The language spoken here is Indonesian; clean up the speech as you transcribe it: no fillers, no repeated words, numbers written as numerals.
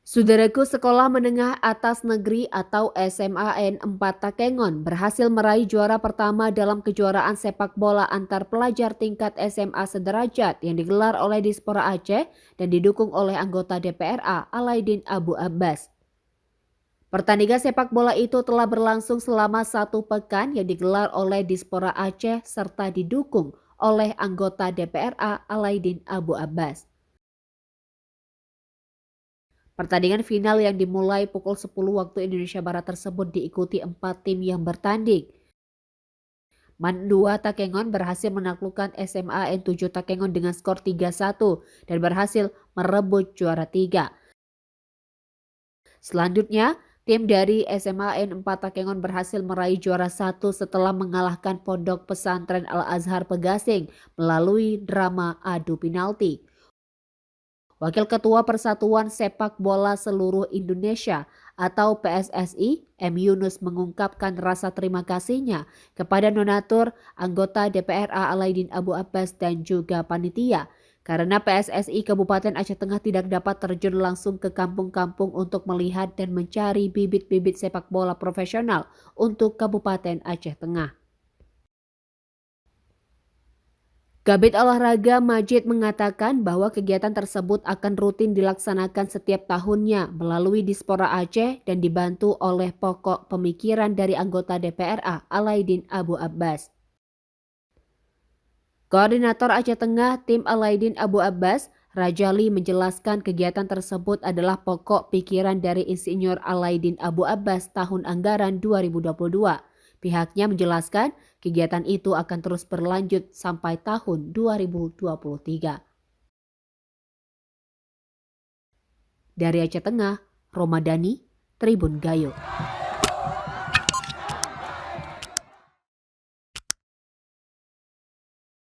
Saudaraku, Sekolah Menengah Atas Negeri atau SMAN 4 Takengon berhasil meraih juara pertama dalam kejuaraan sepak bola antar pelajar tingkat SMA sederajat yang digelar oleh Dispora Aceh dan didukung oleh anggota DPRA Alaidin Abu Abbas. Pertandingan sepak bola itu telah berlangsung selama 1 pekan yang digelar oleh Dispora Aceh serta didukung oleh anggota DPRA Alaidin Abu Abbas. Pertandingan final yang dimulai pukul 10 waktu Indonesia Barat tersebut diikuti 4 tim yang bertanding. MAN 2 Takengon berhasil menaklukkan SMAN 7 Takengon dengan skor 3-1 dan berhasil merebut juara 3. Selanjutnya, tim dari SMAN 4 Takengon berhasil meraih juara 1 setelah mengalahkan Pondok Pesantren Al-Azhar Pegasing melalui drama adu penalti. Wakil Ketua Persatuan Sepak Bola Seluruh Indonesia atau PSSI, M. Yunus mengungkapkan rasa terima kasihnya kepada donatur, anggota DPRA Alaidin Abu Abbas dan juga panitia karena PSSI Kabupaten Aceh Tengah tidak dapat terjun langsung ke kampung-kampung untuk melihat dan mencari bibit-bibit sepak bola profesional untuk Kabupaten Aceh Tengah. Kabid Olahraga Majid mengatakan bahwa kegiatan tersebut akan rutin dilaksanakan setiap tahunnya melalui Dispora Aceh dan dibantu oleh pokok pemikiran dari anggota DPRA Alaidin Abu Abbas. Koordinator Aceh Tengah Tim Alaidin Abu Abbas, Rajali menjelaskan kegiatan tersebut adalah pokok pikiran dari Insinyur Alaidin Abu Abbas tahun anggaran 2022. Pihaknya menjelaskan kegiatan itu akan terus berlanjut sampai tahun 2023. Dari Aceh Tengah, Romadani, Tribun Gayo.